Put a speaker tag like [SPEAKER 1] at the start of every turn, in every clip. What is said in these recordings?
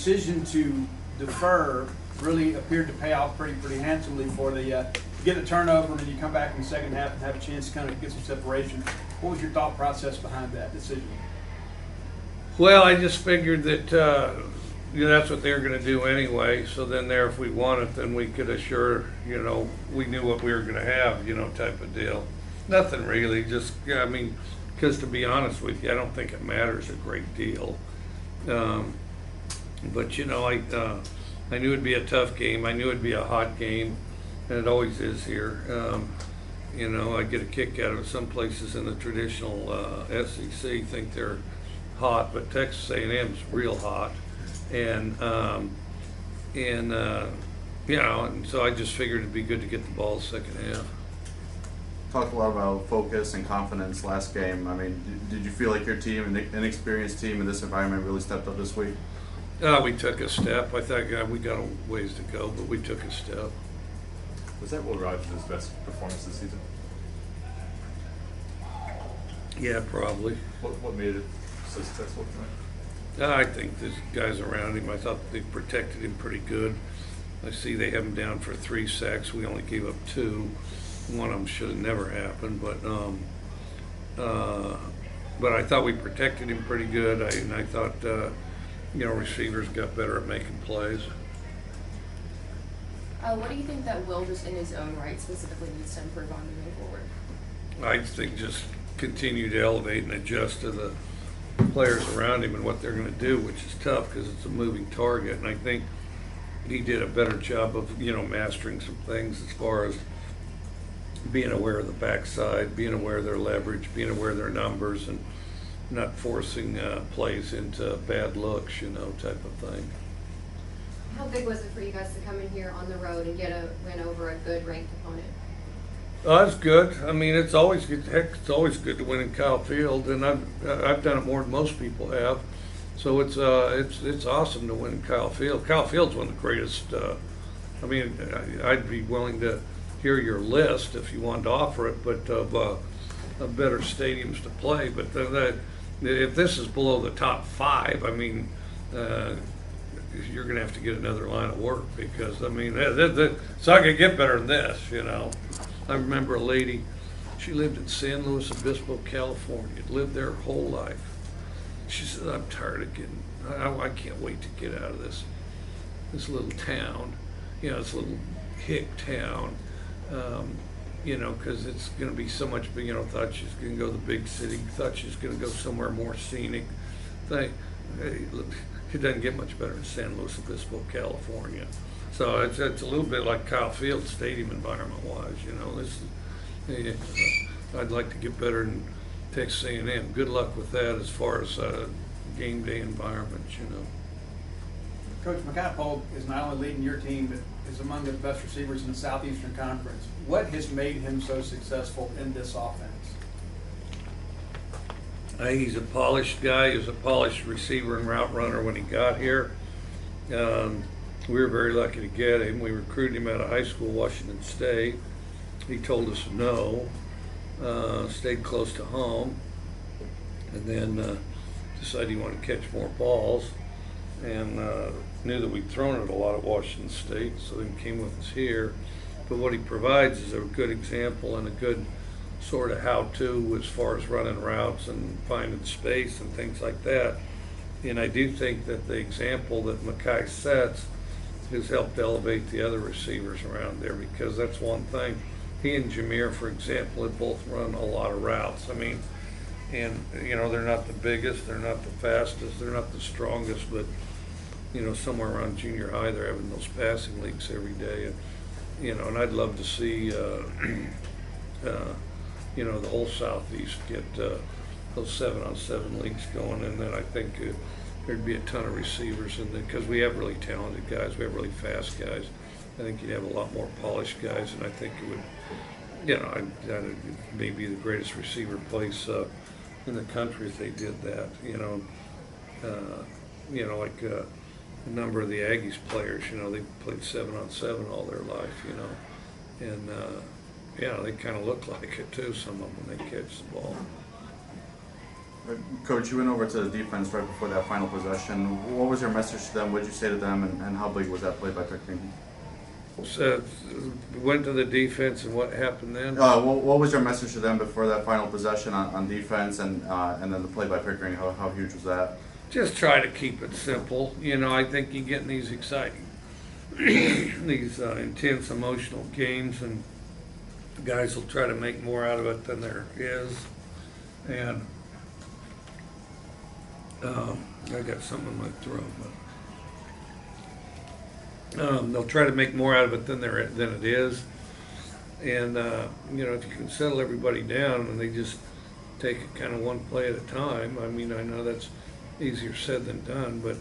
[SPEAKER 1] decision to defer really appeared to pay off pretty handsomely for the get a turnover, and then you come back in the second half and have a chance to kind of get some separation. What was your thought process behind that decision?
[SPEAKER 2] Well, I just figured that that's what they were going to do anyway. So then there, if we won it, then we could assure, we knew what we were going to have, type of deal. Nothing really, just, I mean, because to be honest with you, I don't think it matters a great deal. But, I knew it'd be a tough game. I knew it'd be a hot game, and it always is here. I get a kick out of it. Some places in the traditional SEC think they're hot, but Texas A&M's real hot, and so I just figured it'd be good to get the ball second half.
[SPEAKER 3] Talked a lot about focus and confidence last game. I mean, did you feel like your team, an inexperienced team in this environment, really stepped up this week?
[SPEAKER 2] We took a step. I thought we got a ways to go, but we took a step.
[SPEAKER 4] Was that Will Rogers' best performance this season?
[SPEAKER 2] Yeah, probably.
[SPEAKER 4] What made it so successful tonight?
[SPEAKER 2] I think the guys around him, I thought they protected him pretty good. I see they have him down for 3 sacks. We only gave up 2. One of them should have never happened, but I thought we protected him pretty good. I thought receivers got better at making plays.
[SPEAKER 5] What do you think that Will, just in his own right, specifically needs to improve on moving forward?
[SPEAKER 2] I think just continue to elevate and adjust to the players around him and what they're going to do, which is tough because it's a moving target. And I think he did a better job of mastering some things as far as being aware of the backside, being aware of their leverage, being aware of their numbers, and not forcing plays into bad looks, type of thing.
[SPEAKER 6] How big was it for you guys to come in here on the road and get a win over a good ranked opponent?
[SPEAKER 2] It's good. I mean, it's always good. Heck, it's always good to win in Kyle Field, and I've done it more than most people have. So it's awesome to win in Kyle Field. Kyle Field's one of the greatest. I'd be willing to hear your list if you wanted to offer it, but of better stadiums to play. But if this is below the top 5, I mean, you're going to have to get another line of work because it's not going to get better than this. I remember a lady. She lived in San Luis Obispo, California. Lived there her whole life. She said, "I'm tired of getting. I can't wait to get out of this little town. This little hick town." Because it's going to be so much big, thought she's going to go to the big city, thought she's going to go somewhere more scenic. It doesn't get much better in San Luis Obispo, California. So it's a little bit like Kyle Field stadium environment-wise, I'd like to get better in Texas A&M. Good luck with that as far as game day environments,
[SPEAKER 1] Coach McIntyre is not only leading your team, but is among the best receivers in the Southeastern Conference. What has made him so successful in this offense?
[SPEAKER 2] He's a polished guy. He was a polished receiver and route runner when he got here. We were very lucky to get him. We recruited him out of high school, Washington State. He told us no, stayed close to home, and then decided he wanted to catch more balls, and knew that we'd thrown it a lot at Washington State, so then came with us here. But what he provides is a good example and a good sort of how-to as far as running routes and finding space and things like that. And I do think that the example that Mackay sets has helped elevate the other receivers around there, because that's one thing. He and Jameer, for example, have both run a lot of routes. They're not the biggest, they're not the fastest, they're not the strongest, but somewhere around junior high, they're having those passing leagues every day, and I'd love to see the whole Southeast get those 7-on-7 leagues going, and then I think there'd be a ton of receivers in there because we have really talented guys, we have really fast guys. I think you'd have a lot more polished guys, and I think it would, it may be the greatest receiver place in the country if they did that. Like a number of the Aggies players, they played 7-on-7 all their life, and they kind of look like it too, some of them, when they catch the ball.
[SPEAKER 3] Coach, you went over to the defense right before that final possession. What was your message to them? What did you say to them, and how big was that play by Pickering?
[SPEAKER 2] So, went to the defense, and what happened then?
[SPEAKER 3] What was your message to them before that final possession on defense, and then the play by Pickering? How huge was that?
[SPEAKER 2] Just try to keep it simple. You know, I think you get in these exciting, these intense emotional games, and guys will try to make more out of it than there is. And I got something in my throat. But, they'll try to make more out of it than it is. And you know, if you can settle everybody down and they just take it kind of one play at a time. I mean, I know that's easier said than done, but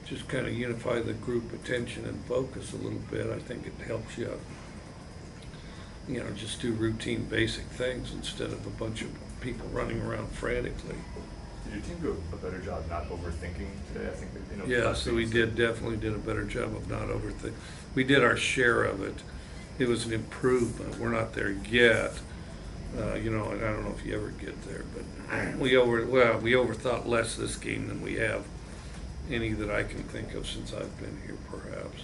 [SPEAKER 2] just kind of unify the group attention and focus a little bit. I think it helps you, you know, just do routine basic things instead of a bunch of people running around frantically.
[SPEAKER 4] Did your team do a better job not overthinking today? I think that, you know.
[SPEAKER 2] Yeah, so we definitely did a better job of not overthinking. We did our share of it. It was an improvement. We're not there yet. You know, and I don't know if you ever get there, but we overthought less this game than we have any that I can think of since I've been here, perhaps.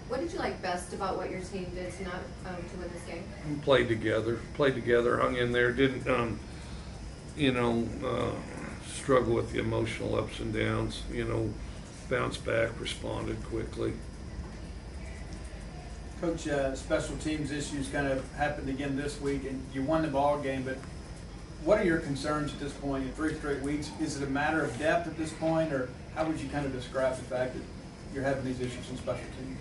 [SPEAKER 6] What did you like best about what your team did to not to win this game?
[SPEAKER 2] Played together, hung in there, didn't, you know, struggle with the emotional ups and downs, you know, bounced back, responded quickly.
[SPEAKER 1] Coach, special teams issues kind of happened again this week, and you won the ball game, but what are your concerns at this point in 3 straight weeks? Is it a matter of depth at this point, or how would you kind of describe the fact that you're having these issues on special teams?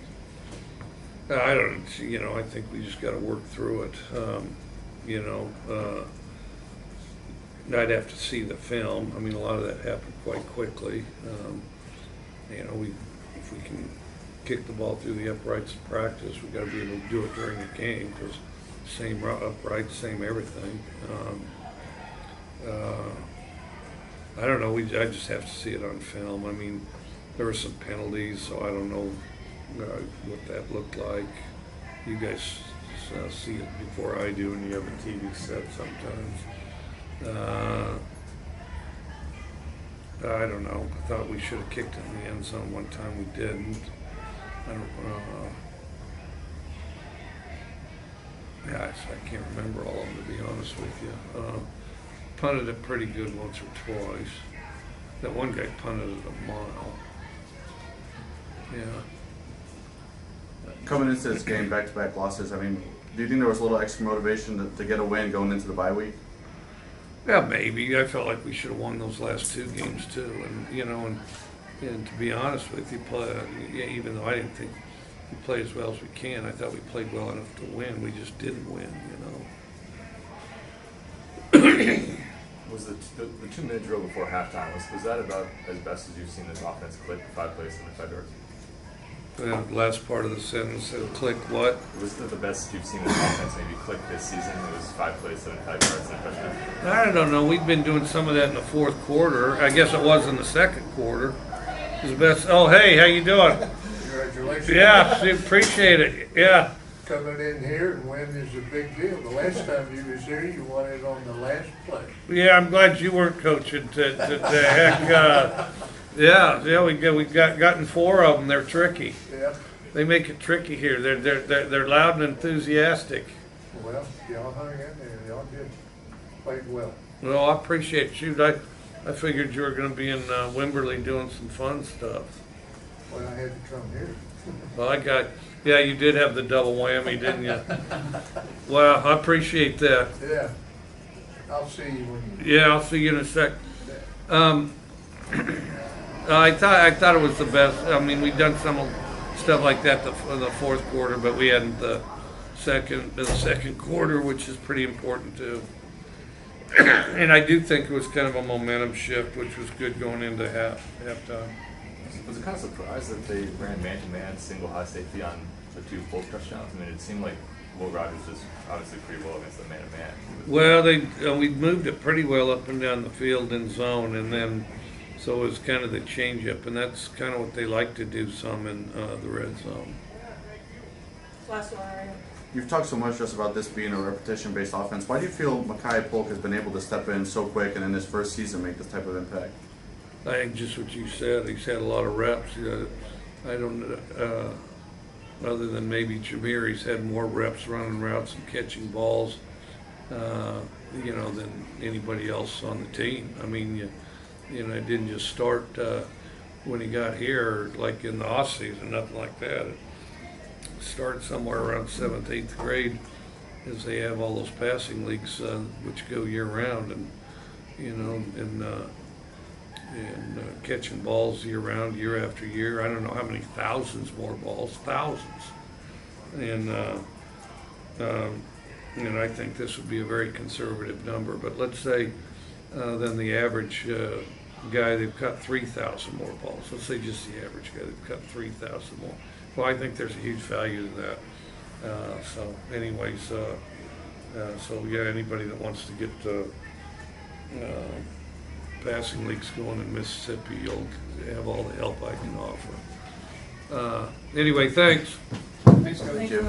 [SPEAKER 2] I don't, you know, I think we just got to work through it. You know, I'd have to see the film. I mean, a lot of that happened quite quickly. You know, if we can kick the ball through the uprights in practice, we got to be able to do it during the game because same uprights, same everything. I don't know. I just have to see it on film. I mean, there were some penalties, so I don't know what that looked like. You guys see it before I do, and you have a TV set sometimes. I don't know. I thought we should have kicked it in the end zone one time. We didn't. I don't. I can't remember all of them, to be honest with you. Punted it pretty good once or twice. That one guy punted it a mile. Yeah.
[SPEAKER 3] Coming into this game, back-to-back losses, I mean, do you think there was a little extra motivation to get a win going into the bye week?
[SPEAKER 2] Yeah, maybe. I felt like we should have won those last 2 games too, and you know, and to be honest with you, even though I didn't think we played as well as we can, I thought we played well enough to win. We just didn't win, you know.
[SPEAKER 4] Was the 2-minute drill before halftime, was that about as best as you've seen this offense click 5 plays in the 5 yards?
[SPEAKER 2] The last part of the sentence said, click what?
[SPEAKER 4] Was it the best you've seen this offense maybe click this season? It was 5 plays, 75 yards, and a touchdown.
[SPEAKER 2] I don't know. We've been doing some of that in the 4th quarter. I guess it was in the 2nd quarter. It was the best. Oh, hey, how you doing?
[SPEAKER 7] Congratulations.
[SPEAKER 2] Yeah, appreciate it. Yeah.
[SPEAKER 7] Coming in here and winning is a big deal. The last time you was here, you won it on the last play.
[SPEAKER 2] Yeah, I'm glad you weren't coaching. To heck, yeah, we've gotten 4 of them. They're tricky.
[SPEAKER 7] Yeah.
[SPEAKER 2] They make it tricky here. They're loud and enthusiastic.
[SPEAKER 7] Well, y'all hung in there. Y'all did played well.
[SPEAKER 2] Well, I appreciate it. Shoot, I figured you were going to be in Wimberley doing some fun stuff.
[SPEAKER 7] Well, I had to come here.
[SPEAKER 2] Well, yeah, you did have the double whammy, didn't you? Well, I appreciate that.
[SPEAKER 7] Yeah. I'll see you when you.
[SPEAKER 2] Yeah, I'll see you in a sec. I thought it was the best. I mean, we've done some stuff like that in the 4th quarter, but we hadn't the second quarter, which is pretty important too. And I do think it was kind of a momentum shift, which was good going into halftime.
[SPEAKER 4] Was it kind of surprised that they ran man-to-man single high safety on the 2 full touchdowns? I mean, it seemed like Will Rogers was obviously pretty well against the man-to-man.
[SPEAKER 2] Well, we moved it pretty well up and down the field in zone, and then so it was kind of the change-up, and that's kind of what they like to do some in the red zone.
[SPEAKER 8] Last one, all right.
[SPEAKER 3] you've talked so much just about this being a repetition-based offense. Why do you feel Mekhi Polk has been able to step in so quick and in his first season make this type of impact?
[SPEAKER 2] I think just what you said. He's had a lot of reps. I don't, other than maybe Jameer, he's had more reps running routes and catching balls, than anybody else on the team. I mean, it didn't just start when he got here, like in the off season, nothing like that. It started somewhere around 7th, 8th grade, as they have all those passing leagues which go year round, and catching balls year round, year after year. I don't know how many thousands more balls, thousands. And I think this would be a very conservative number. But let's say then the average guy, they've cut 3,000 more balls. Let's say just the average guy, they've cut 3,000 more. Well, I think there's a huge value to that. Anybody that wants to get passing leagues going in Mississippi, you'll have all the help I can offer. Anyway, thanks.
[SPEAKER 1] Thanks, Coach.
[SPEAKER 3] Thank you.